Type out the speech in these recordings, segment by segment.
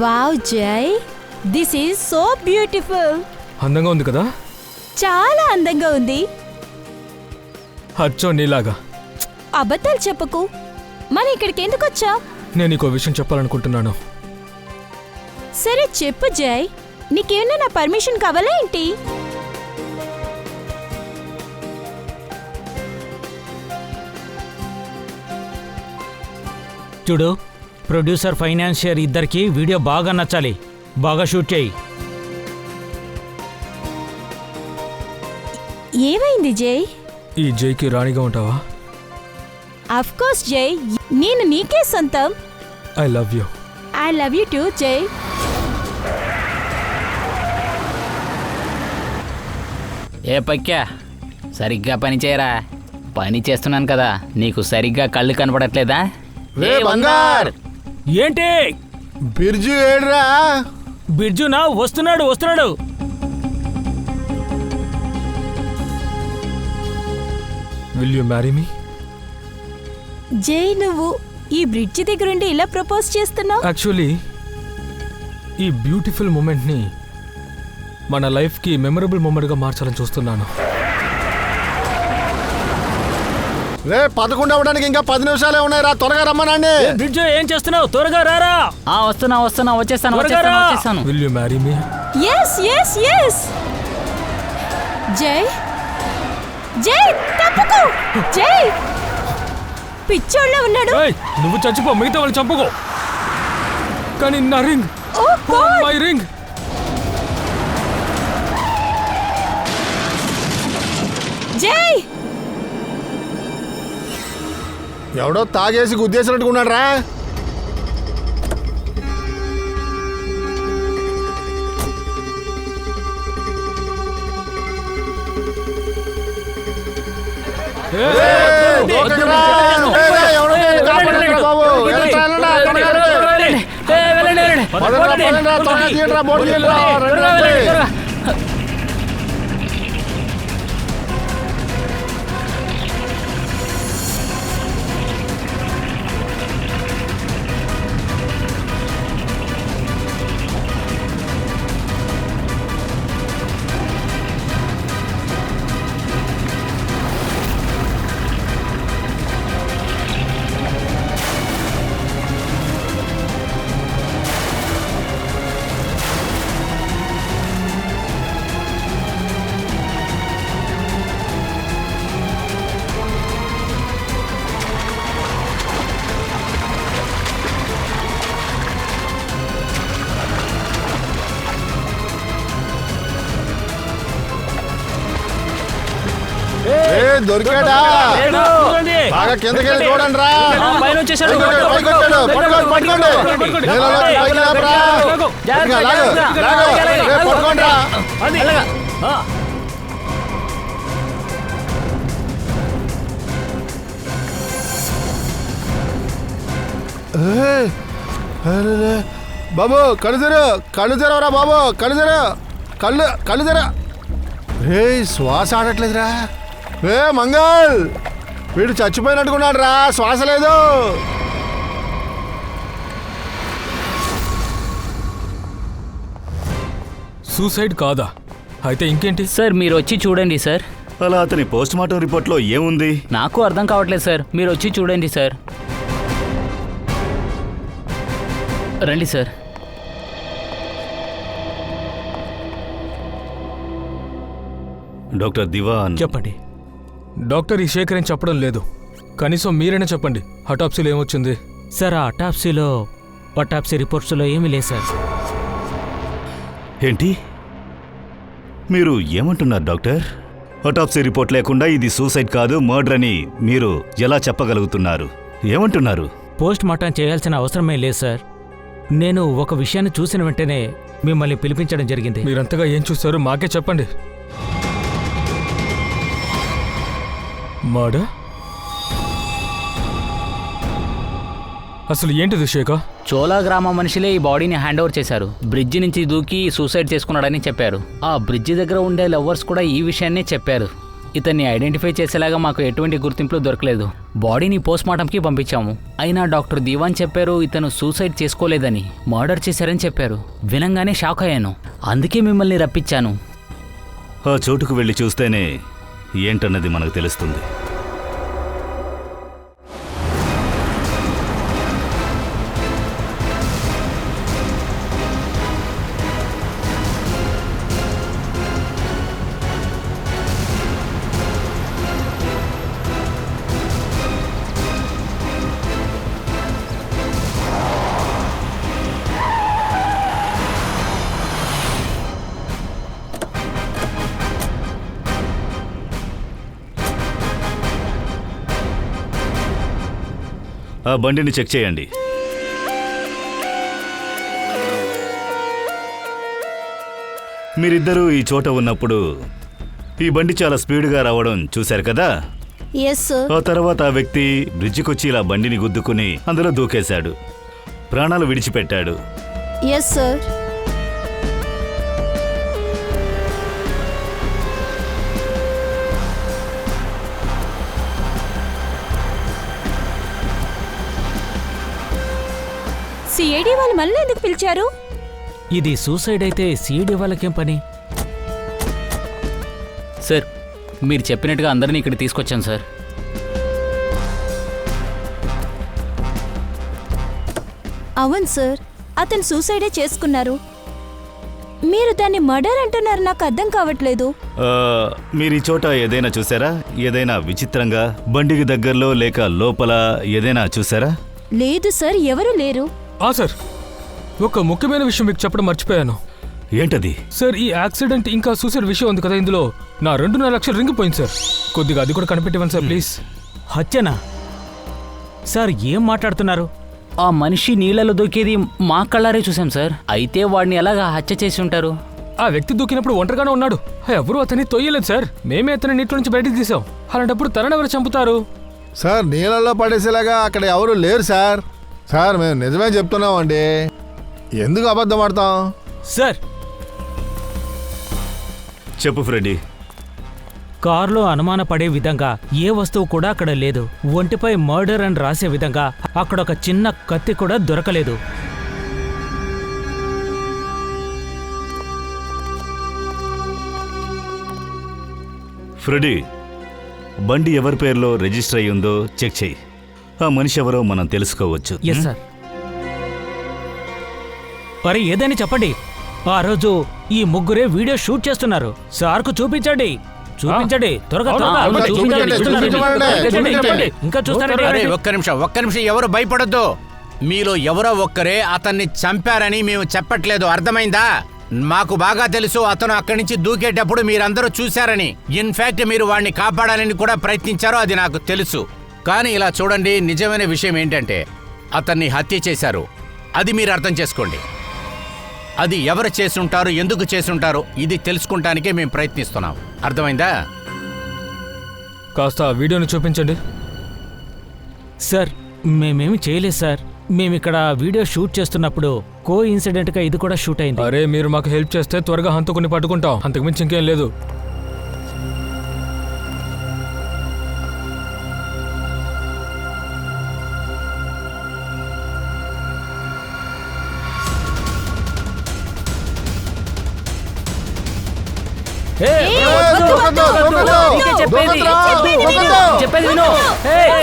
Wow జై, this is so beautiful. అందంగా ఉంది కదా? చాలా అందంగా ఉంది. అచ్చో నీలాగా. అబద్ధాలు చెప్పకు. మరి ఇక్కడికి ఎందుకు వచ్చా? నేను నీకో విషయం చెప్పాలనుకుంటున్నాను. సరే చెప్పు జై, నీకేమన్నా నా పర్మిషన్ కావాలా ఏంటి? చూడు, ప్రొడ్యూసర్ ఫైనాన్షియర్ ఇద్దరికి వీడియో బాగా నచ్చాలి. బాగా షూట్ చేయి. ఏమైంది జై? ఈ జైకి రాణిగా ఉంటావా? అఫ్ కోర్స్ జై, నేను నీకే సొంతం. I love you. I love you two జై. ఏ పక్కా, సరిగ్గా పని చేయరా. పని చేస్తున్నాను కదా, నీకు సరిగ్గా కళ్ళు కనపడట్లేదా? రే బంగార్, ఏంటి బిర్జు ఏడ్రా? బిర్జునా? వస్తున్నాడు. విల్ యూ మ్యారీ మీ? జై, నువ్వు ఈ బ్రిడ్జి దగ్గరుండి ఇలా ప్రపోజ్ చేస్తున్నావు? యాక్చువల్లీ ఈ బ్యూటిఫుల్ మూమెంట్ని మన లైఫ్కి మెమరబుల్ మూమెంట్గా మార్చాలని చూస్తున్నాను. రే 11 అవ్వడానికి ఇంకా 10 నిమిషాలే ఉన్నాయి రా, త్వరగా రమ్మనండి. బిర్జు ఏం చేస్తున్నావు? త్వరగా రారా. వస్తున్నా, వచ్చేస్తాను. Will you marry me? Yes. Jai Jai, తప్పుకో. జై పిచ్చోళ్ళ ఉన్నాడు. ఏయ్, నువ్వు చచ్చిపో, మిగతా వాళ్ళు చంపుకో. కానీ నా ring, oh god, my ring. Jai ఎవడో తాగేసి గుద్దేసినట్టుకున్నాడు రా. దొరికాడా? బాగా కిందకి వెళ్ళి చూడండి రా. పట్టుకోండి రా. బాబు కళ్ళు తెరవరా బాబు, కళ్ళు తెర. రే శ్వాస ఆడట్లేదురా. రే మంగళ్, వీడు చచ్చిపోయినట్టుకున్నాడు రా, శ్వాస లేదు. సూసైడ్ కాదా? అయితే ఇంకేంటి సార్, మీరు వచ్చి చూడండి సార్. అలా అతని పోస్ట్ మార్టం రిపోర్ట్లో ఏముంది? నాకు అర్థం కావట్లేదు సార్, మీరు వచ్చి చూడండి సార్. రండి సార్. డాక్టర్ దివాన్ చెప్పండి. డాక్టర్ ఈ శేఖర్ ఏం చెప్పడం లేదు. కనీసం మీరైనా చెప్పండి, అటాప్సీలో ఏమొచ్చింది? సార్, ఆ అటాప్సీ రిపోర్ట్స్లో ఏమీ లేదు సార్. ఏంటి మీరు ఏమంటున్నారు డాక్టర్? అటాప్సీ రిపోర్ట్ లేకుండా ఇది సూసైడ్ కాదు, మర్డర్ అని మీరు ఎలా చెప్పగలుగుతున్నారు? ఏమంటున్నారు? పోస్ట్ మార్టం చేయాల్సిన అవసరమే లేదు సార్. నేను ఒక విషయాన్ని చూసిన వెంటనే మిమ్మల్ని పిలిపించడం జరిగింది. మీరంతగా ఏం చూస్తారో మాకే చెప్పండి. మర్డర్? అసలు ఏంటిది శేఖర్? చోలా గ్రామ మనుషులే ఈ బాడీని హ్యాండ్ ఓవర్ చేశారు. బ్రిడ్జి నుంచి దూకి సూసైడ్ చేసుకున్నాడని చెప్పారు. ఆ బ్రిడ్జి దగ్గర ఉండే లవర్స్ కూడా ఈ విషయాన్నే చెప్పారు. ఇతన్ని ఐడెంటిఫై చేసేలాగా మాకు ఎటువంటి గుర్తింపులు దొరకలేదు. బాడీని పోస్ట్మార్టంకి పంపించాము. అయినా డాక్టర్ దీవాన్ చెప్పారు ఇతను సూసైడ్ చేసుకోలేదని, మర్డర్ చేశారని చెప్పారు. వినంగానే షాక్ అయ్యాను. అందుకే మిమ్మల్ని రప్పించాను. ఆ చోటుకు వెళ్ళి చూస్తేనే ఏంటన్నది మనకు తెలుస్తుంది. ఆ బండిని చెక్ చేయండి. మీరిద్దరూ ఈ చోట ఉన్నప్పుడు ఈ బండి చాలా స్పీడ్గా రావడం చూశారు కదా. Yes sir. ఆ తర్వాత ఆ వ్యక్తి బ్రిడ్జికొచ్చి ఇలా బండిని గుద్దుకుని అందులో దూకేశాడు, ప్రాణాలు విడిచిపెట్టాడు. Yes sir. సిఐడి వాళ్ళు మళ్ళీ ఎందుకు పిలిచారు? ఇది సూసైడ్ అయితే సిఐడి వాళ్ళకేం పని? సార్, మీరు చెప్పినట్టుగా అందరినీ ఇక్కడ తీసుకొచ్చాను సార్. అవును సార్, అతను సూసైడే చేసుకున్నారు. మీరు దాన్ని మర్డర్ అంటున్నారు, నాకు అర్థం కావట్లేదు. మీరు ఈ చోట ఏదైనా చూసారా? ఏదైనా విచిత్రంగా బండికి దగ్గరలో లేక లోపల ఏదైనా చూసారా? లేదు సార్, ఎవరూ లేరు. సార్, ఒక ముఖ్యమైన విషయం మీకు చెప్పడం మర్చిపోయాను. ఏంటది? సార్, ఈ యాక్సిడెంట్ ఇంకా సూసైడ్ విషయం ఉంది కదా, ఇందులో నా 2.5 లక్షలు రింగిపోయింది సార్. కొద్దిగా అది కూడా కనిపెట్టివ్వండి సార్ ప్లీజ్. హత్యనా? సార్ ఏం మాట్లాడుతున్నారు? ఆ మనిషి నీళ్ళలో దూకేది మా కళ్ళారే చూసాం సార్. అయితే వాడిని ఎలాగా హత్య చేసి ఉంటారు? ఆ వ్యక్తి దూకినప్పుడు ఒంటరిగానే ఉన్నాడు. ఎవరు అతన్ని తొయ్యలేదు సార్. మేమే అతని నీటి నుంచి బయటికి తీసాం. అలాంటప్పుడు తనని ఎవరు చంపుతారు? సార్, నీళ్ళల్లో పడేసేలాగా అక్కడ ఎవరు లేరు సార్. సార్, మేము నిజమే చెప్తున్నామండి. ఎందుకు అబద్ధం ఆడతాం? సార్, చెప్పు ఫ్రెడీ. కారులో అనుమానపడే విధంగా ఏ వస్తువు కూడా అక్కడ లేదు. ఒంటిపై మర్డర్ అని రాసే విధంగా అక్కడ ఒక చిన్న కత్తి కూడా దొరకలేదు. ఫ్రెడీ, బండి ఎవరి పేరులో రిజిస్టర్ అయ్యి ఉందో చెక్ చేయి. ఆ మనిషి ఎవరో మనం తెలుసుకోవచ్చు. Yes sir. మరి ఏదని చెప్పండి. ఆ రోజు ఈ ముగ్గురే వీడియో షూట్ చేస్తున్నారు. సార్కు చూపించండి. చూపించండి, త్వరగా త్వరగా. అవును, చూపించండి, చూపించండి, చూపించండి. చూపించండి. ఇంకా అరే, చూస్తారండి. ఒక్క నిమిషం ఎవరు భయపడొద్దు. మీలో ఎవరో ఒక్కరే అతన్ని చంపారని మేము చెప్పట్లేదు, అర్థమైందా? మాకు బాగా తెలుసు అతను అక్కడి నుంచి దూకేటప్పుడు మీరందరూ చూశారని. ఇన్ఫాక్ట్ మీరు వాడిని కాపాడాలని కూడా ప్రయత్నించారో అది నాకు తెలుసు. కానీ ఇలా చూడండి, నిజమైన విషయం ఏంటంటే అతన్ని హత్య చేశారు. అది మీరు అర్థం చేసుకోండి. అది ఎవరు చేసుంటారు, ఎందుకు చేసుంటారో ఇది తెలుసుకుంటానికే మేము ప్రయత్నిస్తున్నాం, అర్థమైందా? కాస్త ఆ వీడియోని చూపించండి. సార్, మేమేమి చేయలేదు సార్. మేమిక్కడ వీడియో షూట్ చేస్తున్నప్పుడు కో ఇన్సిడెంట్ గా ఇది కూడా షూట్ అయింది. అరే, మీరు మాకు హెల్ప్ చేస్తే త్వరగా హంతకుని పట్టుకుంటాం. అంతకుమించి ఇంకేం లేదు.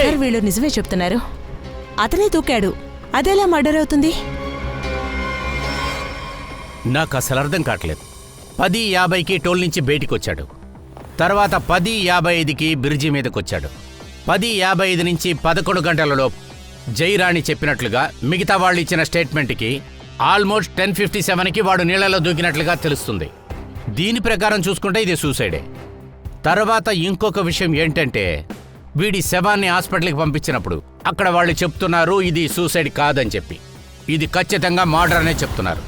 సార్, వీళ్ళు నిజమే చెప్తున్నారు. అతనే దూకాడు. అదెలా మర్డర్ అవుతుంది? నాకు అసలు అర్థం కావట్లేదు. 10:50కి టోల్ నుంచి బయటికొచ్చాడు. తర్వాత 10:55కి బ్రిడ్జి మీదకొచ్చాడు. 10:55 నుంచి 11 గంటలలో జైరాణి చెప్పినట్లుగా మిగతా వాళ్ళు ఇచ్చిన స్టేట్మెంట్కి ఆల్మోస్ట్ 10:57కి వాడు నీళ్లలో దూకినట్లుగా తెలుస్తుంది. దీని ప్రకారం చూసుకుంటే ఇది సూసైడే. తర్వాత ఇంకొక విషయం ఏంటంటే వీడి శవాన్ని హాస్పిటల్కి పంపించినప్పుడు అక్కడ వాళ్ళు చెప్తున్నారు ఇది సూసైడ్ కాదని చెప్పి. ఇది ఖచ్చితంగా మర్డర్ అనే చెప్తున్నారు.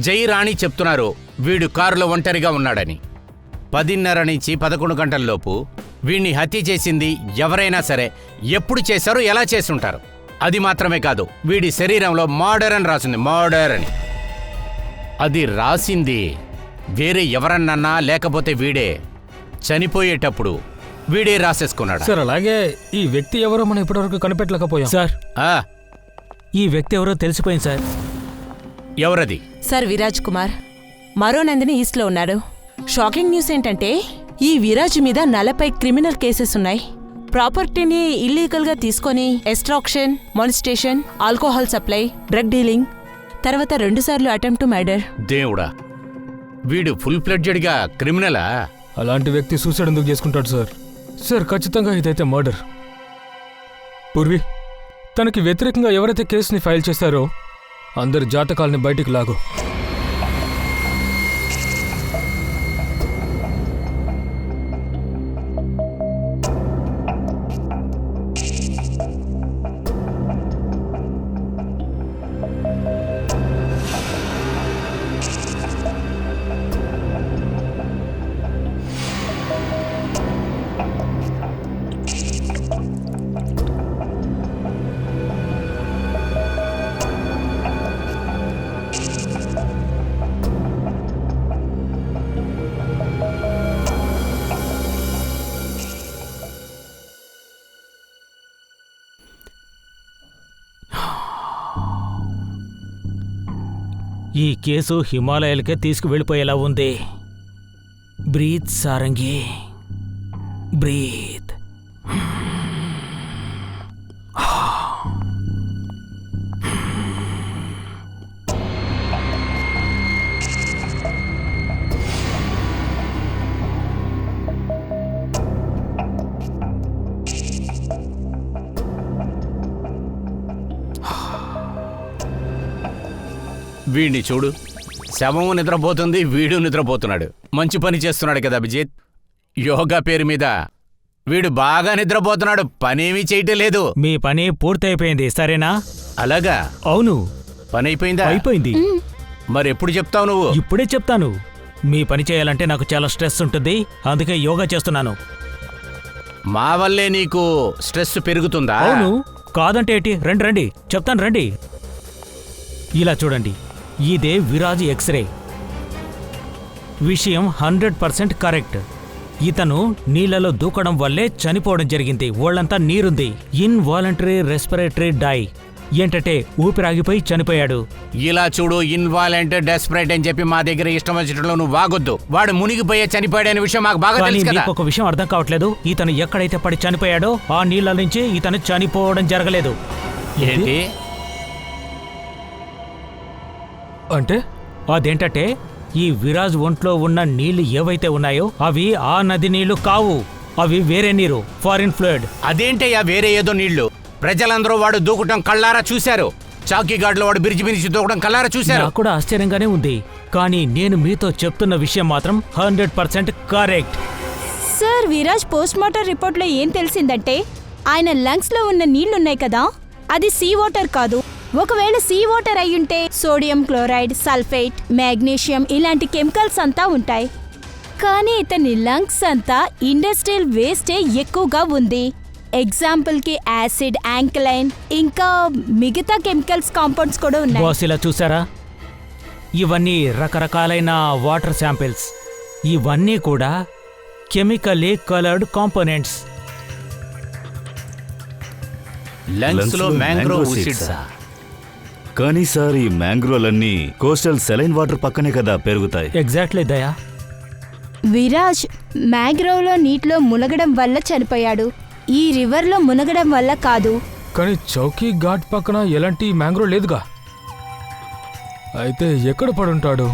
జైరాణి చెప్తున్నారు వీడు కారులో ఒంటరిగా ఉన్నాడని. 10:30 నుంచి 11 గంటల్లోపు వీడిని హత్య చేసింది ఎవరైనా సరే ఎప్పుడు చేశారో ఎలా చేసుంటారు. అది మాత్రమే కాదు, వీడి శరీరంలో మర్డర్ అని రాసింది. మర్డర్ అని అది రాసింది వేరే ఎవరన్నా లేకపోతే వీడే చనిపోయేటప్పుడు వీడే రాసేసుకున్నాడు. సార్ అలాగే ఈ వ్యక్తి ఎవరో మనం ఇప్పటివరకు కనిపెట్టలేకపోయాం. సార్ ఆ, ఈ వ్యక్తి ఎవరో తెలిసిపోయింది సార్. ఎవరది? సార్ విరాజ్ కుమార్ మరో నందిని ఈస్ట్లో ఉన్నాడు. షాకింగ్ న్యూస్ ఏంటంటే ఈ విరాజ్ మీద 40 క్రిమినల్ కేసెస్ ఉన్నాయి. ప్రాపర్టీని ఇల్లీగల్గా తీసుకొని ఎస్ట్రాక్షన్, మానిస్టేషన్, ఆల్కహాల్ సప్లై, డ్రగ్ డీలింగ్, తర్వాత 2 సార్లు అటెంప్ట్ టు మర్డర్. దేవుడా, వీడు ఫుల్ ఫ్లెడ్జెడ్గా క్రిమినలా? అలాంటి వ్యక్తి సూసైడ్ ఎందుకు చేసుకుంటాడు సార్? సార్ ఖచ్చితంగా ఇదైతే మర్డర్. పూర్వి, తనకి వ్యతిరేకంగా ఎవరైతే కేసుని ఫైల్ చేశారో అందరి జాతకాలని బయటికి లాగు. ఈ కేసు హిమాలయాలకే తీసుకువెళ్ళిపోయేలా ఉంది. Breathe Sarangi, breathe. వీడిని చూడు, శవము నిద్రపోతుంది, వీడు నిద్రపోతున్నాడు. మంచి పని చేస్తున్నాడు కదా అభిజిత్. యోగా పేరు మీద వీడు బాగా నిద్రపోతున్నాడు, పనేమీ చేయటం లేదు. మీ పని పూర్తయిపోయింది సరేనా? అలాగా? అవును, పని అయిపోయిందా? అయిపోయింది. మరి ఎప్పుడు చెప్తావు నువ్వు? ఇప్పుడే చెప్తాను. మీ పని చేయాలంటే నాకు చాలా స్ట్రెస్ ఉంటుంది, అందుకే యోగా చేస్తున్నాను. మా వల్లే నీకు స్ట్రెస్ పెరుగుతుందా? అవును, కాదంటే ఏంటి? రండి రండి చెప్తాను, రండి. ఇలా చూడండి, ఇదే విరాజ్ ఎక్స్రే. విషయం 100% కరెక్ట్. ఇతను నీళ్లలో దూకడం వల్లే చనిపోవడం జరిగింది. ఒళ్ళంతా నీరుంది. ఇన్వాలంటరీ రెస్పిరేటరీ డై, ఏంటంటే ఊపిరాగిపోయి చనిపోయాడు. ఇలా చూడు, ఇన్వాలెంట్ డెస్పరేట్ అని చెప్పి మా దగ్గర ఇష్టం వచ్చినట్లు నువ్వు వాగొద్దు. వాడు మునిగిపోయే చనిపోయాడనే విషయం మాకు బాగా కానీ తెలుసు కదా. మీకు ఒక విషయం అర్థం కావట్లేదు. ఇతను ఎక్కడైతే పడి చనిపోయాడో ఆ నీళ్ల నుంచి ఇతను చనిపోవడం జరగలేదు. ఏంటి? అంటే అదేంటంటే ఈ విరాజ్ ఒంట్లో ఉన్న నీళ్లు ఏవైతే ఉన్నాయో అవి ఆ నది నీళ్లు కావు, అవి వేరే నీరు, ఫారిన్ ఫ్లూయిడ్. అదేంటయ్యా వేరే ఏదో నీళ్లు? ప్రజలందరూ వాడు దూకటం కళ్ళారా చూశారు. చాకీగాడ్లో వాడు బ్రిడ్జి నుంచి దూకడం కళ్ళారా చూశారు. నాకు కూడా ఆశ్చర్యంగానే ఉంది, కానీ నేను మీతో చెప్తున్న విషయం మాత్రం 100% కరెక్ట్. సార్ విరాజ్ పోస్ట్మార్టం రిపోర్ట్లో ఏం తెలిసిందంటే ఆయన లంగ్స్లో ఉన్న నీళ్లున్నాయి కదా, అది సీ వాటర్ కాదు. ఒకవేళ సీ వాటర్ అయ్యుంటే సోడియం క్లోరైడ్, సల్ఫేట్, మాగ్నీషియం ఇలాంటి కెమికల్స్ అంతా ఉంటాయి. కానీ ఇతని లంగ్స్ అంతా ఇండస్ట్రియల్ వేస్టే ఎక్కువగా ఉంది. ఎగ్జాంపుల్కి యాసిడ్, యాంకలైన్, ఇంకా మిగతా కెమికల్స్ కాంపౌండ్స్ కూడా ఉన్నాయి. బాస్ ఇలా చూసారా, ఇవన్నీ రకరకాలైన వాటర్ శాంపిల్స్. ఇవన్నీ కూడా కెమికల్లీ కలర్డ్ కాంపోనెంట్స్. లంగ్స్ లో మ్యాంగ్రోవ్ సీడ్స్. కానీ సార్, ఈ మ్యాంగ్రోలన్నీ కోస్టల్ సెలైన్ వాటర్ పక్కనే కదా పెరుగుతాయి. ఎగ్జాక్ట్లీ దయా. విరాజ్ మ్యాంగ్రోవ్లో నీటిలో మునగడం వల్ల చనిపోయాడు, ఈ రివర్లో మునగడం వల్ల కాదు. కానీ చౌకీ ఘాట్ పక్కన ఎలాంటి మ్యాంగ్రో లేదుగా. అయితే ఎక్కడ పడుంటాడు?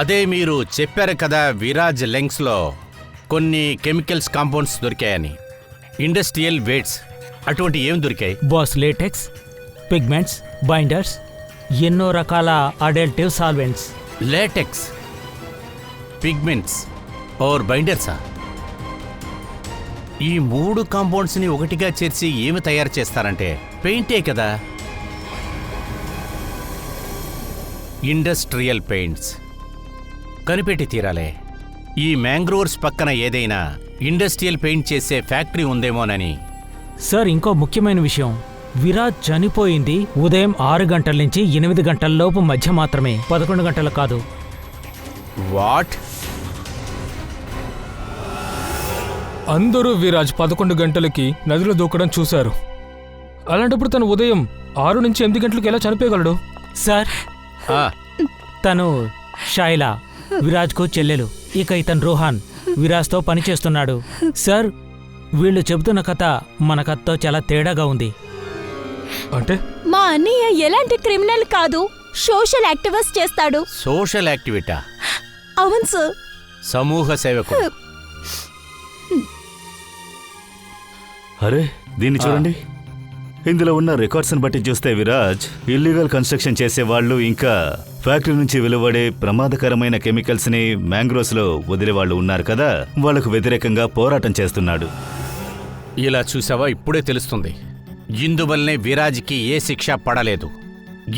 అదే మీరు చెప్పారు కదా, విరాజ్ లంగ్స్ లో కొన్ని కెమికల్స్ కాంపౌండ్స్ దొరికాయని. ఇండస్ట్రియల్ వేట్స్ అటువంటి ఏం దొరికాయి? బాస్ లేటెక్స్, పిగ్మెంట్స్, బైండర్స్, ఎన్నో రకాల అడల్టివ్ సాల్వెంట్స్. లేటెక్స్, పిగ్మెంట్స్ ఓర్ బైండర్సా? ఈ 3 కాంపౌండ్స్ ని ఒకటిగా చేర్చి ఏమి తయారు చేస్తారంటే పెయింటే కదా. ఇండస్ట్రియల్ పెయింట్స్ కనిపెట్టి తీరాలే. ఈ మ్యాంగ్రోవ్స్ పక్కన ఏదైనా ఇండస్ట్రియల్ పెయింట్ చేసే ఫ్యాక్టరీ ఉందేమోనని. సార్, ఇంకో ముఖ్యమైన విషయం, విరాజ్ చనిపోయింది ఉదయం 6 గంటల నుంచి 8 గంటల లోపు మధ్య మాత్రమే, 11 గంటలు కాదు. వాట్? అందరూ విరాజ్ 11 గంటలకి నదిలో దూకడం చూశారు. అలాంటప్పుడు తను ఉదయం 6 నుంచి 8 గంటలకు ఎలా చనిపోయగలడు? సార్, ఆ, తను షైలా, విరాజ్కు చెల్లెలు. ఇక ఇతను రోహాన్, విరాజ్తో పనిచేస్తున్నాడు. సార్, వీళ్ళు చెబుతున్న కథ మన కథతో చాలా తేడాగా ఉంది. అంటే మా అన్నయ్య ఎలాంటి క్రిమినల్ కాదు, సోషల్ యాక్టివిస్ట్ చేస్తాడు. సోషల్ యాక్టివిటా? అవును సార్. సమూహ సేవకుడు. అరే దీన్ని చూడండి. ఇందులో ఉన్న రికార్డ్స్ని బట్టి చూస్తే విరాజ్ ఇల్లీగల్ కన్స్ట్రక్షన్ చేసేవాళ్ళు, ఇంకా ఫ్యాక్టరీ నుంచి వెలువడే ప్రమాదకరమైన కెమికల్స్ని మ్యాంగ్రోవ్స్లో వదిలేవాళ్ళు ఉన్నారు కదా, వాళ్లకు వ్యతిరేకంగా పోరాటం చేస్తున్నాడు. ఇలా చూసావా, ఇప్పుడే తెలుస్తుంది. ఇందువల్లనే విరాజ్కి ఏ శిక్ష పడలేదు.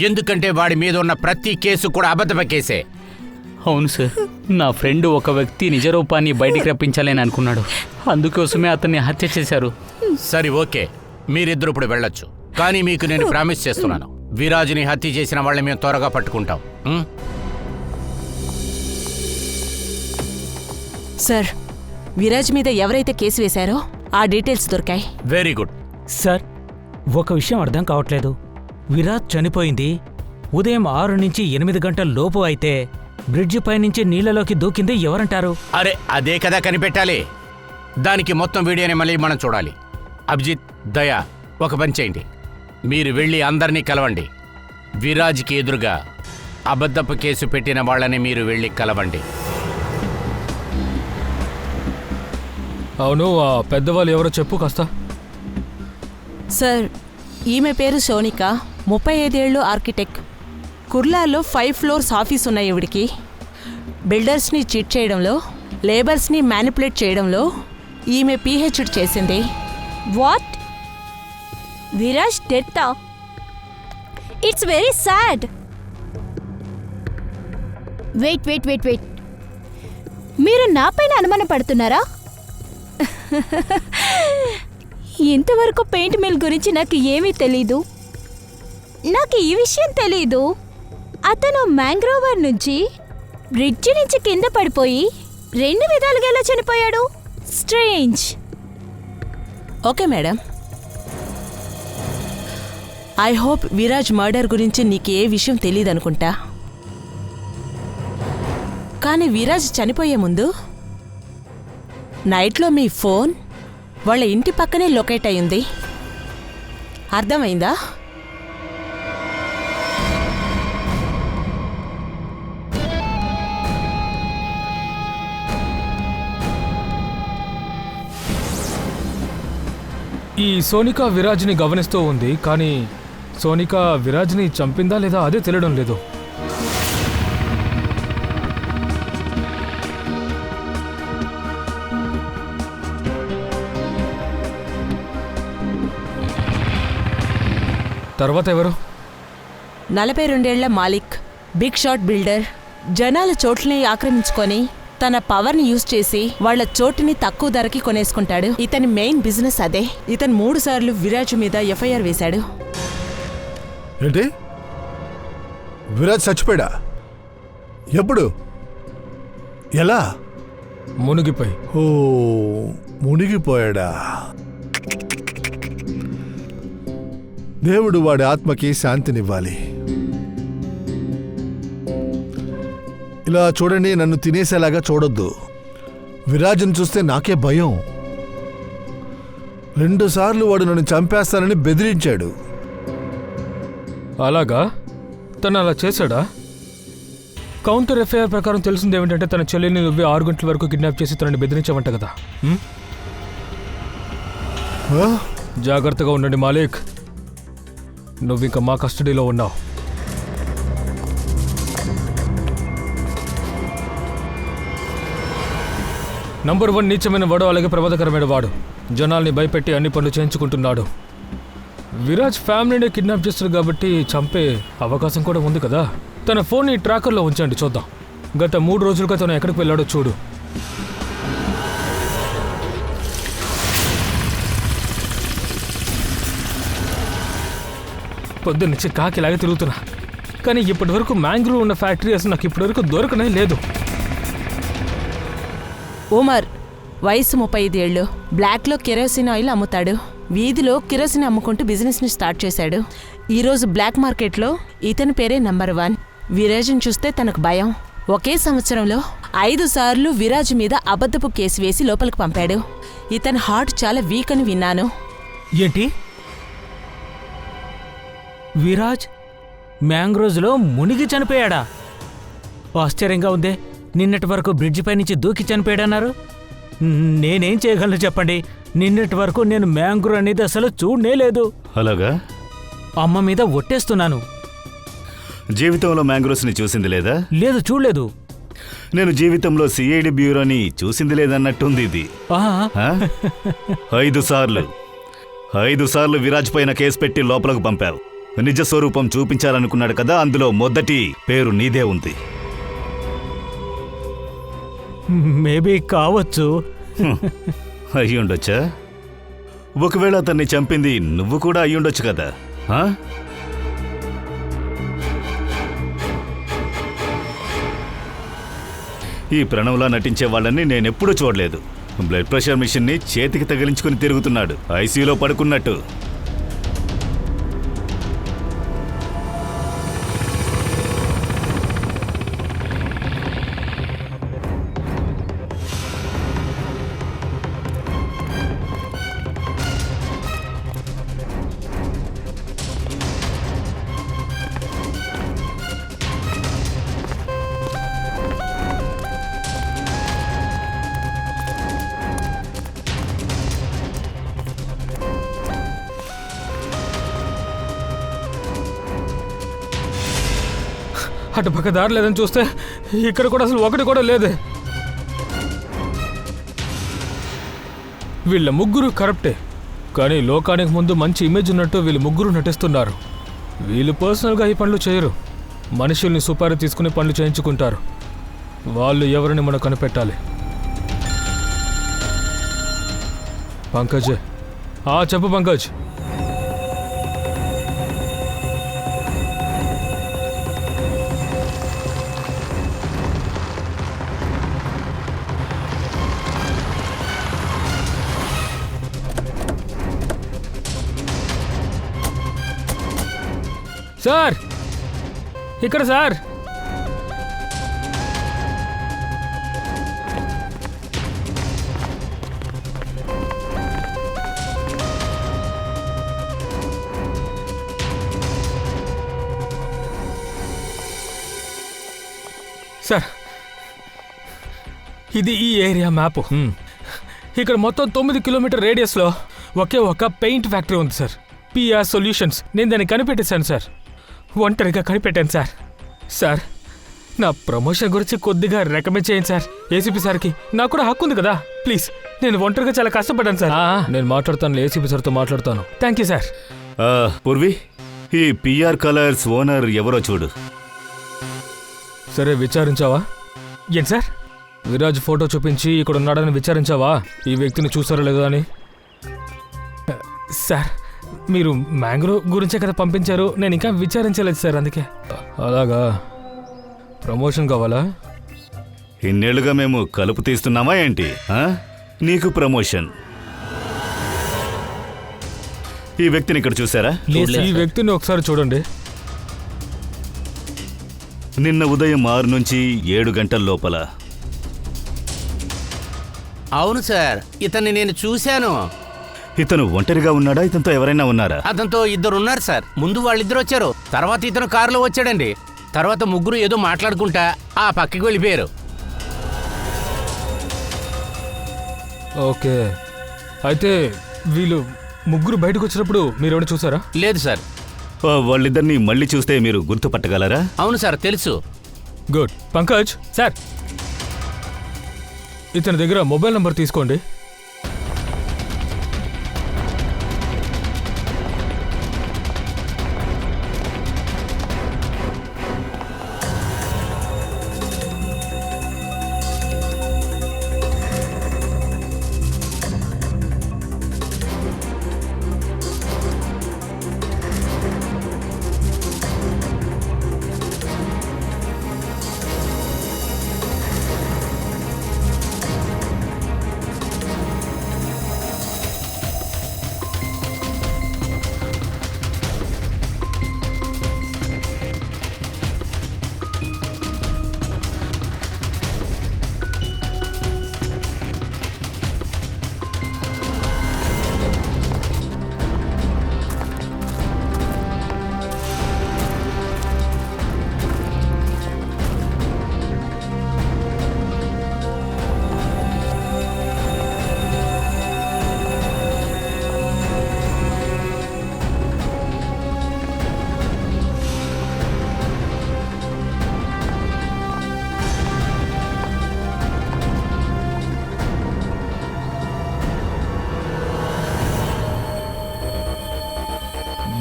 ఎందుకంటే వాడి మీద ఉన్న ప్రతి కేసు కూడా అబద్ధపు కేసే. అవును సార్, నా ఫ్రెండ్ ఒక వ్యక్తి నిజరూపాన్ని బయటికి రప్పించాలని అనుకున్నాడు. అందుకోసమే అతన్ని హత్య చేశారు. సరే, ఓకే, మీరిద్దరు ఇప్పుడు వెళ్ళొచ్చు. కానీ మీకు నేను ప్రామిస్ చేస్తున్నాను, విరాజ్ని హత్య చేసిన వాళ్ళని మేము త్వరగా పట్టుకుంటాం. సార్, విరాజ్ మీద ఎవరైతే కేసు వేశారో ఆ డీటెయిల్స్ దొరికాయి. Very good. సార్, ఒక విషయం అర్థం కావట్లేదు. విరాజ్ చనిపోయింది ఉదయం 6 నుంచి 8 గంటల లోపు అయితే బ్రిడ్జి పైనుంచి నీళ్లలోకి దూకింది ఎవరంటారు? అరే అదే కదా కనిపెట్టాలి. దానికి మొత్తం వీడియోని మళ్ళీ మనం చూడాలి. అభిజిత్, దయా, ఒక పని చేయండి. మీరు వెళ్ళి అందరినీ కలవండి. విరాజ్కి ఎదురుగా అబద్ధపు కేసు పెట్టిన వాళ్ళని మీరు వెళ్ళి కలవండి. అవును, ఆ పెద్దవాళ్ళు ఎవరో చెప్పు కాస్త. సార్, ఈమె పేరు సోనిక, 35 ఏళ్ళు, ఆర్కిటెక్ట్. కుర్లాలో 5 ఫ్లోర్స్ ఆఫీస్ ఉన్నాయి ఈవిడికి. బిల్డర్స్ని చీట్ చేయడంలో, లేబర్స్ని మ్యానిపులేట్ చేయడంలో ఈమె పిహెచ్డి చేసింది. వాట్? విరాజ్ డెత్తా? It's very sad. Wait wait wait wait మీరు నాపైన అనుమానం పడుతున్నారా? ఇంతవరకు పెయింట్ మిల్ గురించి నాకు ఏమీ తెలీదు. నాకు ఈ విషయం తెలీదు. అతను మ్యాంగ్రోవర్ నుంచి బ్రిడ్జి నుంచి కింద పడిపోయి 2 విధాలుగా ఎలా చనిపోయాడు? Strange. Okay madam, I hope Viraj murder గురించి నీకు ఏ విషయం తెలియదనుకుంటా. కానీ విరాజ్ చనిపోయే ముందు నైట్లో మీ ఫోన్ వాళ్ళ ఇంటి పక్కనే లొకేట్ అయింది. అర్థమైందా? ఈ సోనిక విరాజ్ని గమనిస్తూ ఉంది, కానీ సోనిక విరాజ్ని చంపిందా లేదా అదే తెలియడం లేదు. తర్వాత ఎవరు? 42 ఏళ్ల మాలిక్, బిగ్ షాట్ బిల్డర్. జనాల చోట్లని ఆక్రమించుకొని తన పవర్ని యూజ్ చేసి వాళ్ళ చోటుని తక్కువ ధరకి కొనేసుకుంటాడు. ఇతని మెయిన్ బిజినెస్ అదే. ఇతను 3 సార్లు విరాజ్ మీద ఎఫ్ఐఆర్ వేశాడు. ఏంటి, విరాజ్ చచ్చిపోయాడా? ఎప్పుడు? ఎలా? మునిగిపోయి. ఓ, మునిగిపోయాడా? దేవుడు వాడి ఆత్మకి శాంతినివ్వాలి. ఇలా చూడండి, నన్ను తినేసేలాగా చూడొద్దు. విరాజ్ని చూస్తే నాకే భయం. 2 సార్లు వాడు నన్ను చంపేస్తానని బెదిరించాడు. అలాగా? తను అలా చేశాడా? కౌంటర్ ఎఫ్ఐఆర్ ప్రకారం తెలిసింది ఏమిటంటే తన చెల్లెల్ని నువ్వే 6 గంటల వరకు కిడ్నాప్ చేసి తనని బెదిరించావంట కదా. ఆ? జాగ్రత్తగా ఉండండి మాలిక్, నువ్వింక మా కస్టడీలో ఉన్నావు. నంబర్ 1 నీచమైన వాడు, అలాగే ప్రమాదకరమైన వాడు. జనాల్ని భయపెట్టి అన్ని పనులు చేయించుకుంటున్నాడు. విరాజ్ ఫ్యామిలీని కిడ్నాప్ చేస్తారు కాబట్టి చంపే అవకాశం కూడా ఉంది కదా. తన ఫోన్ని ట్రాకర్లో ఉంచండి, చూద్దాం. గత 3 రోజులుగా తను ఎక్కడికి వెళ్ళాడో చూడు. పొద్దున్నుంచి కాకిలాగా తిరుగుతున్నా, కానీ ఇప్పటి వరకు మ్యాంగ్రూవ్ ఉన్న ఫ్యాక్టరీ అసలు నాకు ఇప్పటి వరకు దొరకనే లేదు. ఉమర్, వయసు 35 ఏళ్ళు. బ్లాక్లో కెరోసిన్ ఆయిల్ అమ్ముతాడు. వీధిలో కిరోసిన్ అమ్ముకుంటూ బిజినెస్ని స్టార్ట్ చేశాడు. ఈరోజు బ్లాక్ మార్కెట్లో ఇతని పేరే నంబర్ 1. విరాజ్ని చూస్తే తనకు భయం. ఒకే సంవత్సరంలో 5 సార్లు విరాజ్ మీద అబద్ధపు కేసు వేసి లోపలికి పంపాడు. ఇతని హార్ట్ చాలా వీక్ అని విన్నాను. ఏంటి? విరాజ్ మ్యాంగ్రోవ్స్లో మునిగి చనిపోయాడా? ఆశ్చర్యంగా ఉందే. నిన్నటి వరకు బ్రిడ్జి పై నుంచి దూకి చనిపోయాడన్నారు. నేనేం చేయగలను చెప్పండి? నిన్నటి వరకు నేను మ్యాంగ్రో అనేది అసలు చూడనే లేదు. అలాగా? అమ్మ మీద ఒట్టేస్తున్నాను. జీవితంలో మ్యాంగ్రోవ్స్ని చూసింది లేదా? లేదు, చూడలేదు. నేను జీవితంలో సిఐడి బ్యూరోని చూసింది లేదన్నట్టుంది ఇది. ఆహా. 5 సార్లు విరాజ్ పైన కేసు పెట్టి లోపలకు పంపావు. నిజ స్వరూపం చూపించాలనుకున్నాడు కదా, అందులో మొదటి పేరు నీదే ఉంది. మేబీ కావచ్చు. అయ్యుండొచ్చా? ఒకవేళ అతన్ని చంపింది నువ్వు కూడా అయ్యుండొచ్చు కదా. ఈ ప్రణవ్లా నటించే వాళ్ళని నేనెప్పుడూ చూడలేదు. బ్లడ్ ప్రెషర్ మిషన్ని చేతికి తగిలించుకుని తిరుగుతున్నాడు, ఐసీయూలో పడుకున్నట్టు. అటు పక్క దారి లేదని చూస్తే ఇక్కడ కూడా అసలు ఒకటి కూడా లేదే. వీళ్ళ ముగ్గురు కరెక్టే, కానీ లోకానికి ముందు మంచి ఇమేజ్ ఉన్నట్టు వీళ్ళు ముగ్గురు నటిస్తున్నారు. వీళ్ళు పర్సనల్గా ఈ పనులు చేయరు, మనుషుల్ని సుపారీ తీసుకుని పనులు చేయించుకుంటారు. వాళ్ళు ఎవరిని మనం కనిపెట్టాలి. పంకజ్, చెప్పు పంకజ్. సార్, ఇక్కడ సార్. సార్, ఇది ఈ ఏరియా మ్యాప్. ఇక్కడ మొత్తం 9 కిలోమీటర్ రేడియస్లో ఒకే ఒక పెయింట్ ఫ్యాక్టరీ ఉంది సార్. PR solutions. నేను దాన్ని కనిపెట్టేశాను సార్, ఒంటరిగా కనిపెట్టాను సార్. సార్, నా ప్రమోషన్ గురించి కొద్దిగా రికమెండ్ చేయండి సార్ ఏసీపీ సార్కి. నాకు కూడా హక్కు ఉంది కదా. ప్లీజ్, నేను ఒంటరిగా చాలా కష్టపడ్డాను సార్. నేను మాట్లాడతాను, ఏసీపీ సార్తో మాట్లాడతాను. Thank you sir. పూర్వి, ఈ పిఆర్ కలర్స్ ఓనర్ ఎవరో చూడు. సరే, విచారించావా? ఏంటి సార్? విరాజ్ ఫోటో చూపించి ఇక్కడ ఉన్నాడని విచారించావా? ఈ వ్యక్తిని చూసారో లేదో అని. సార్, మీరు మ్యాంగ్రో గురించే కదా పంపించారు, నేను ఇంకా విచారించలేదు సార్, అందుకే. అలాగా? ప్రమోషన్ కావాలా? ఇన్నేళ్లుగా మేము కలుపు తీస్తున్నామా ఏంటి? నీకు ప్రమోషన్. ఈ వ్యక్తిని ఇక్కడ చూసారా? ఈ వ్యక్తిని ఒకసారి చూడండి. నిన్న ఉదయం 6 నుంచి 7 గంటల లోపల. అవును సార్, ఇతన్ని నేను చూశాను. ఇతను ఒంటరిగా ఉన్నాడా? ఇతనితో ఎవరైనా ఉన్నారా? అతనితో 2 ఉన్నారు సార్. ముందు వాళ్ళిద్దరు వచ్చారు, తర్వాత ఇతను కారులో వచ్చాడండి. తర్వాత ముగ్గురు ఏదో మాట్లాడుకుంటా ఆ పక్కకి వెళ్ళిపోయారు. ఓకే, అయితే వీళ్ళు ముగ్గురు బయటకు వచ్చినప్పుడు మీరేమైనా చూసారా? లేదు సార్. వాళ్ళిద్దరిని మళ్ళీ చూస్తే మీరు గుర్తుపట్టగలరా? అవును సార్, తెలుసు. గుడ్. పంకజ్ సార్, ఇతని దగ్గర మొబైల్ నంబర్ తీసుకోండి.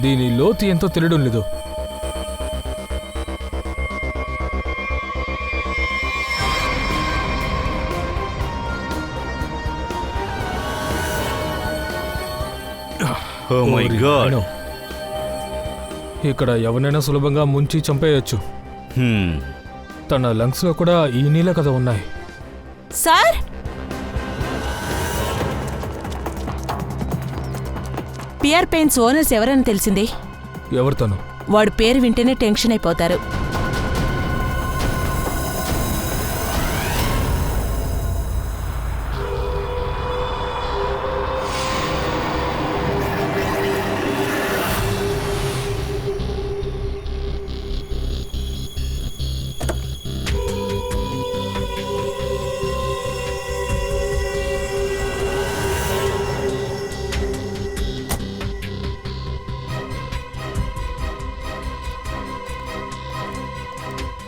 దీని లోతు ఎంతో తెలియడం లేదు. Oh my god. I know. ఇక్కడ ఎవరినైనా సులభంగా ముంచి చంపేయచ్చు. తన లంగ్స్ లో కూడా ఈ నీళ్ళ కదా ఉన్నాయి. సార్, పిఆర్ పెయింట్స్ ఓనర్స్ ఎవరని తెలిసింది? ఎవరు తను? వాడి పేరు వింటేనే టెన్షన్ అయిపోతారు.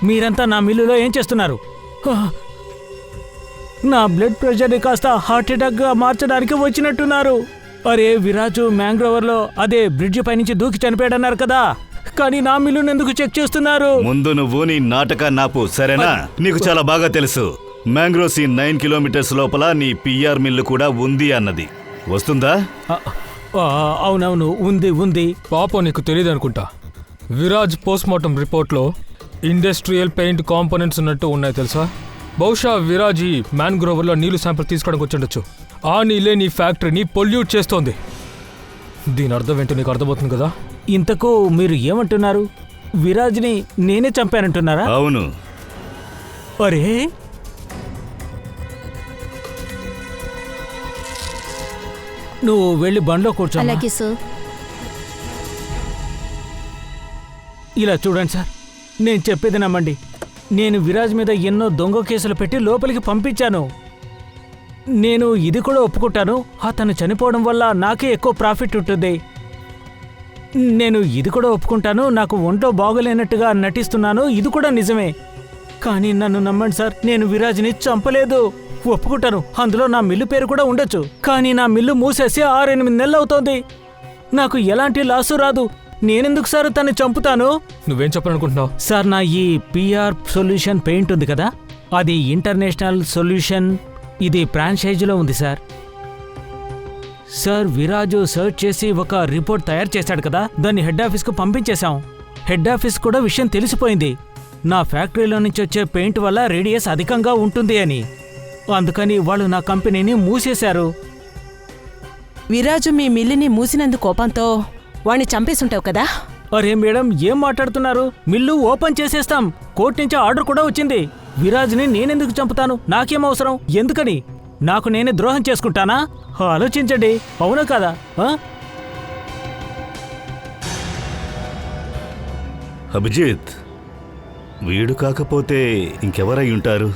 మీరంతా నా మిల్లులో ఏం చేస్తున్నారు? నా బ్లడ్ ప్రెషర్ని కాస్త హార్ట్ అటాక్గా మార్చడానికి వచ్చినట్టున్నారు. అరే విరాజు మ్యాంగ్రోవర్లో అదే బ్రిడ్జి పైనుంచి దూకి చనిపోయాడన్నారు కదా, కానీ నా మిల్లును ఎందుకు చెక్ చేస్తున్నారు? ముందు నువ్వు నీ నాటకాన్ని ఆపు, సరేనా? నీకు చాలా బాగా తెలుసు మ్యాంగ్రోవ్స్ 9 కిలోమీటర్స్ లోపల నీ పిఆర్ మిల్లు కూడా ఉంది అన్నది. వస్తుందా? అవునవును, ఉంది ఉంది. పాపం నీకు తెలియదు అనుకుంటా. విరాజ్ పోస్ట్మార్టం రిపోర్ట్లో ఇండస్ట్రియల్ పెయింట్ కాంపోనెంట్స్ ఉన్నట్టు ఉన్నాయి తెలుసా? బహుశా విరాజ్ ఈ మ్యాంగ్రోవర్లో నీళ్లు శాంపుల్ తీసుకోవడానికి వచ్చిండొచ్చు. ఆ నీళ్ళే నీ ఫ్యాక్టరీని పొల్యూట్ చేస్తోంది. దీని అర్థం ఏంటో నీకు అర్థమవుతుంది కదా? ఇంతకు మీరు ఏమంటున్నారు? విరాజ్ని నేనే చంపానంటున్నారా? అవును. అరే నువ్వు వెళ్ళి బండ్లో కూర్చో. అలాగే సార్. ఇలా చూడండి సార్, నేను చెప్పేది నమ్మండి. నేను విరాజ్ మీద ఎన్నో దొంగ కేసులు పెట్టి లోపలికి పంపించాను. నేను ఇది కూడా ఒప్పుకుంటాను, అతను చనిపోవడం వల్ల నాకే ఎక్కువ ప్రాఫిట్ ఉంటుంది. నేను ఇది కూడా ఒప్పుకుంటాను, నాకు ఒంట్లో బాగోలేనట్టుగా నటిస్తున్నాను, ఇది కూడా నిజమే. కానీ నన్ను నమ్మండి సార్, నేను విరాజ్ని చంపలేదు. ఒప్పుకుంటాను, అందులో నా మిల్లు పేరు కూడా ఉండొచ్చు. కానీ నా మిల్లు మూసేసి 6-8 నెలలు అవుతోంది. నాకు ఎలాంటి లాసు రాదు. నేనెందుకు సార్ తను చంపుతాను? నువ్వేం చెప్పాలనుకుంటున్నావు? సార్, నా ఈ పిఆర్ సొల్యూషన్ పెయింట్ ఉంది కదా, అది ఇంటర్నేషనల్ సొల్యూషన్, ఇది ఫ్రాంచైజీలో ఉంది సార్. సార్, విరాజు సర్చ్ చేసి ఒక రిపోర్ట్ తయారు చేశాడు కదా, దాన్ని హెడ్ ఆఫీస్కు పంపించేశాం. హెడ్ ఆఫీస్ కూడా విషయం తెలిసిపోయింది. నా ఫ్యాక్టరీలో నుంచి వచ్చే పెయింట్ వల్ల రేడియస్ అధికంగా ఉంటుంది అని. అందుకని వాళ్ళు నా కంపెనీని మూసేశారు. విరాజు మీ మిల్లుని మూసినందుకు కోపంతో వాణ్ణి చంపేసుంటావు కదా? అరే మేడం, ఏం మాట్లాడుతున్నారు? మిల్లు ఓపెన్ చేసేస్తాం, కోర్టు నుంచి ఆర్డర్ కూడా వచ్చింది. విరాజ్ని నేనెందుకు చంపుతాను? నాకేం అవసరం? ఎందుకని? నాకు నేనే ద్రోహం చేసుకుంటానా? ఆలోచించండి, అవునా కదా? అభిజిత్, వీడు కాకపోతే ఇంకెవరై ఉంటారు?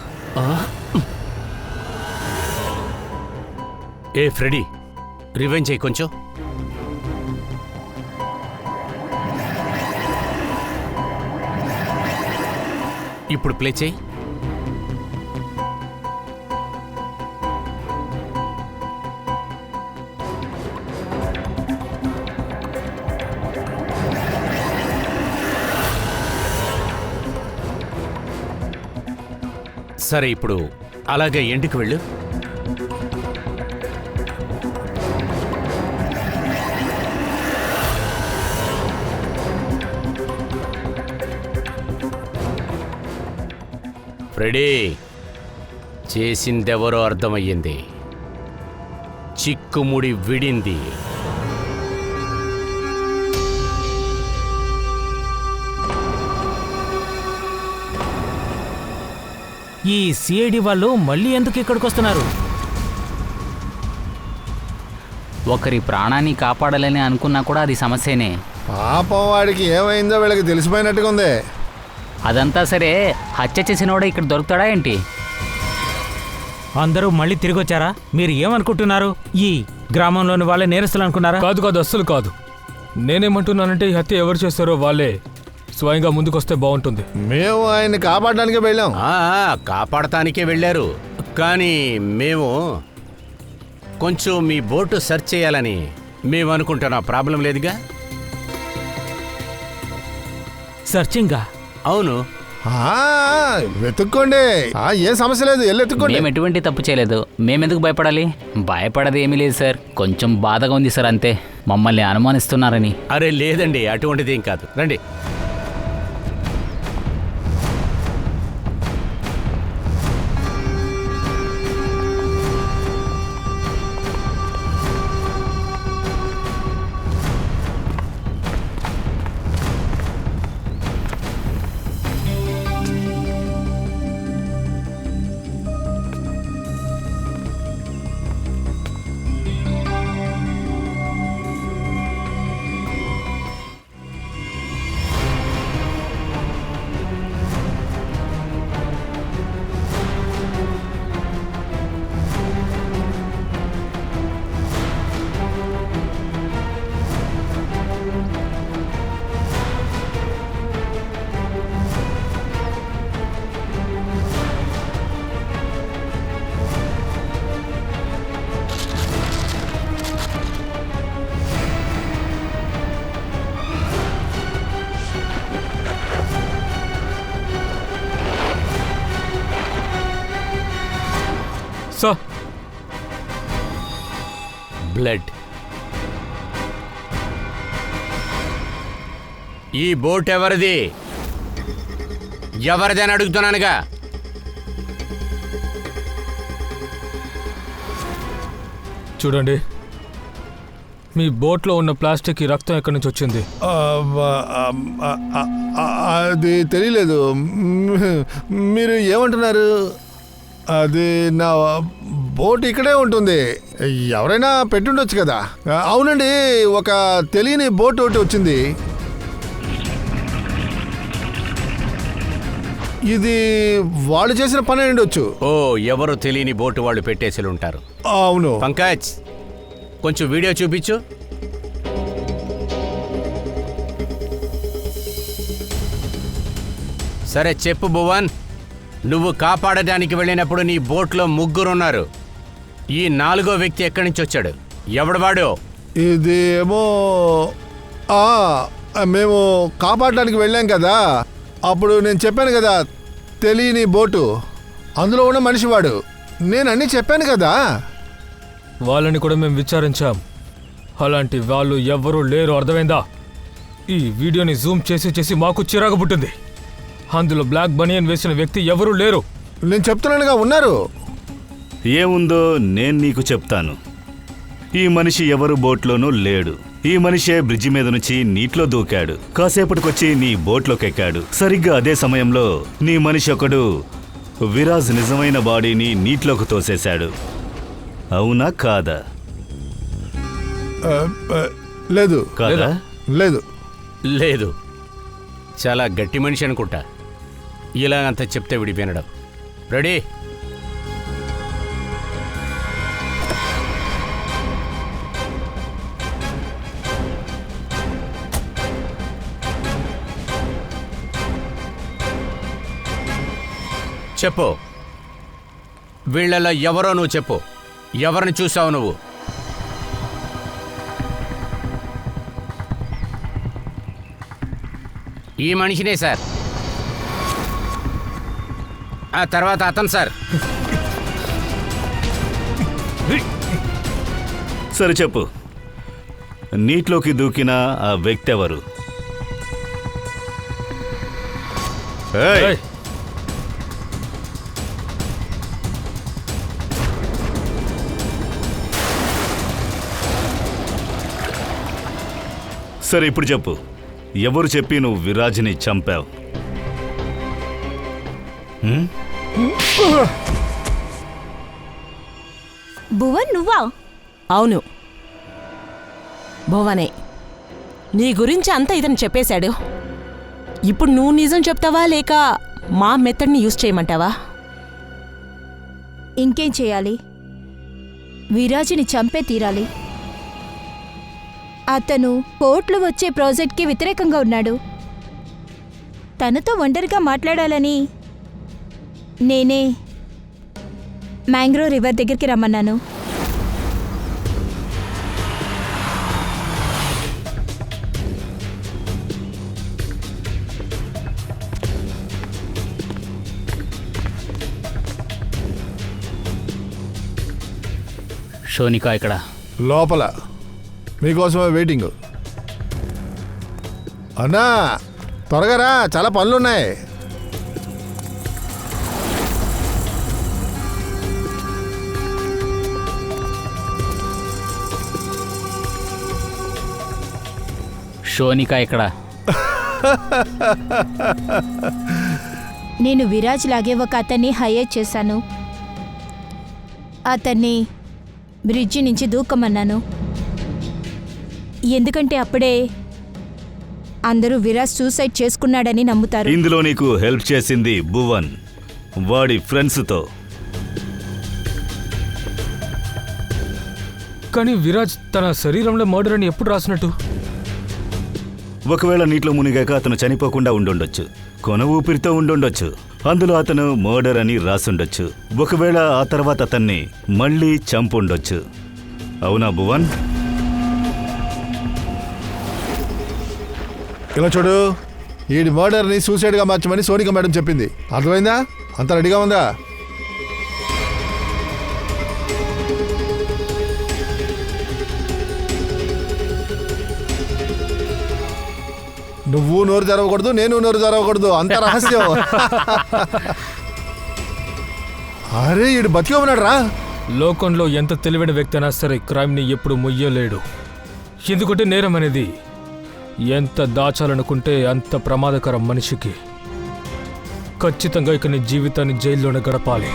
ఏ ఫ్రెడీ, రివెంజ్ చేయి కొంచెం. ఇప్పుడు ప్లే చేయి. సరే, ఇప్పుడు అలాగే ఎండుకు వెళ్ళు. ఫ్రెడీ, చేసిందెవరో అర్థమయ్యింది. చిక్కుముడి విడింది. ఈ సిఐడి వాళ్ళు మళ్ళీ ఎందుకు ఇక్కడికి వస్తున్నారు? ఒకరి ప్రాణాన్ని కాపాడాలని అనుకున్నా కూడా అది సమస్యనే. పాపం, వాడికి ఏమైందో వీళ్ళకి తెలిసిపోయినట్టుగా ఉంది. అదంతా సరే, హత్య చేసినవాడు ఇక్కడ దొరుకుతాడా ఏంటి? అందరూ మళ్ళీ తిరిగి వచ్చారా? మీరు ఏమనుకుంటున్నారు? ఈ గ్రామంలోని వాళ్ళే నేరస్తులు అనుకున్నారా? కాదు కాదు, అస్సలు కాదు. నేనేమంటున్నానంటే ఈ హత్య ఎవరు చేస్తారో వాళ్ళే స్వయంగా ముందుకొస్తే బాగుంటుంది. మేము ఆయన్ని కాపాడడానికే వెళ్ళాం. కాపాడటానికే వెళ్ళారు, కానీ మేము కొంచెం మీ బోటు సెర్చ్ చేయాలని మేము అనుకుంటున్నా. ప్రాబ్లం లేదుగా? సర్చింగా? అవును. వెతుక్కోండి. ఏం సమస్య లేదు, వెళ్ళి వెతుక్కోండి. మేము ఎటువంటి తప్పు చేయలేదు, మేమెందుకు భయపడాలి? భయపడది ఏమీ లేదు సార్, కొంచెం బాధగా ఉంది సార్ అంతే, మమ్మల్ని అనుమానిస్తున్నారని. అరే లేదండి, అటువంటిది ఏం కాదు, రండి. Sir, blood. ఈ బోట్ ఎవరిది? ఎవరిదని అడుగుతున్నానుగా. చూడండి, మీ బోట్లో ఉన్న ప్లాస్టిక్ ఈ రక్తం ఎక్కడి నుంచి వచ్చింది? అది తెలియలేదు. మీరు ఏమంటున్నారు? అది నా బోట్ ఇక్కడే ఉంటుంది, ఎవరైనా పెట్టుండొచ్చు కదా. అవునండి, ఒక తెలియని బోట్ ఒకటి వచ్చింది. ఇది వాళ్ళు చేసిన పని ఉండొచ్చు. ఓ, ఎవరు తెలియని బోటు వాళ్ళు పెట్టేసి ఉంటారు. అవును. పంకజ్, కొంచెం వీడియో చూపించు. సరే చెప్పు భువన్, నువ్వు కాపాడడానికి వెళ్ళినప్పుడు నీ బోట్లో ముగ్గురున్నారు. ఈ నాలుగో వ్యక్తి ఎక్కడి నుంచి వచ్చాడు? ఎవడు వాడు? ఇది ఏమో మేము కాపాడడానికి వెళ్ళాం కదా, అప్పుడు నేను చెప్పాను కదా, తెలియని బోటు, అందులో ఉన్న మనిషి వాడు. నేను అన్నీ చెప్పాను కదా. వాళ్ళని కూడా మేము విచారించాం, అలాంటి వాళ్ళు ఎవ్వరూ లేరు, అర్థమైందా? ఈ వీడియోని జూమ్ చేసి చేసి మాకు చిరాకు పుట్టింది. అందులో బ్లాక్ బనియన్ వేసిన వ్యక్తి ఎవరూ లేరు. నేను చెప్తున్నానుగా, ఉన్నారు. ఏముందో నేను నీకు చెప్తాను. ఈ మనిషి ఎవరు బోట్లోనూ లేడు. ఈ మనిషే బ్రిడ్జి మీద నుంచి నీటిలో దూకాడు. కాసేపటికొచ్చి నీ బోట్లోకి ఎక్కాడు. సరిగ్గా అదే సమయంలో నీ మనిషి ఒకడు విరాజ్ నిజమైన బాడీని నీటిలోకి తోసేశాడు. అవునా కాదా? లేదు. కాదా? లేదు. లేదు, చాలా గట్టి మనిషి అనుకుంటా. ఇలా అంత చెప్తే విడి వినడం. రెడీ? చెప్పు, వీళ్ళలో ఎవరో నువ్వు చెప్పు. ఎవరిని చూసావు నువ్వు? ఈ మనిషినే సార్. ఆ తర్వాత అతను సార్. సరే చెప్పు, నీటిలోకి దూకిన ఆ వ్యక్తి ఎవరు? ఏయ్! ఏయ్! సరే ఇప్పుడు చెప్పు, ఎవరు చెప్పి నువ్వు విరాజ్ని చంపావు? భువన్, నువ్వా? అవును, భువనే. నీ గురించి అంతా ఇతను చెప్పేశాడు. ఇప్పుడు నువ్వు నిజం చెప్తావా లేక మా మెథడ్ని యూజ్ చేయమంటావా? ఇంకేం చేయాలి? విరాజ్ని చంపే తీరాలి. అతను పోర్ట్లు వచ్చే ప్రాజెక్ట్కి వ్యతిరేకంగా ఉన్నాడు. తనతో ఒంటరిగా మాట్లాడాలని నేనే మ్యాంగ్రోవ్ రివర్ దగ్గరికి రమ్మన్నాను. షోనిక ఇక్కడ. లోపల మీకోసమే వెయిటింగ్. అన్నా త్వరగా రా, చాలా పనులున్నాయి. షోనిక ఇక్కడ. నేను విరాజ్ లాగే ఒక అతన్ని హైర్ చేశాను. అతన్ని బ్రిడ్జి నుంచి దూకమన్నాను. ఎందుకంటే అప్పుడే అందరూ విరాజ్ సూసైడ్ చేసుకున్నాడని నమ్ముతారు. ఇందులో నీకు హెల్ప్ చేసింది భువన్ వాడి ఫ్రెండ్స్తో. కానీ విరాజ్ తన శరీరంలో మర్డర్ అని ఎప్పుడు రాసినట్టు? ఒకవేళ నీటిలో మునిగాక అతను చనిపోకుండా ఉండుండొచ్చు, కొన ఊపిరితో ఉండుండొచ్చు. అందులో అతను మర్డర్ అని రాసుండొచ్చు. ఒకవేళ ఆ తర్వాత అతన్ని మళ్ళీ చంపుండొచ్చు. అవునా భువన్? ఇలా చూడు, ఈ మర్డర్ని సూసైడ్గా మార్చమని సోనిక మేడం చెప్పింది. అర్థమైందా? అంత రెడీగా ఉందా? నువ్వు నోరు తెరవకూడదు, నేను నోరు తెరవకూడదు, అంత రహస్యం. అరే ఈడు బతికే ఉన్నాడు రా. లోకంలో ఎంత తెలివైన వ్యక్తి అయినా సరే క్రైమ్ని ఎప్పుడు మొయ్యలేడు. ఎందుకంటే నేరం అనేది ఎంత దాచాలనుకుంటే అంత ప్రమాదకరం. మనిషికి ఖచ్చితంగా ఇక నీ జీవితాన్ని జైల్లోనే గడపాలి.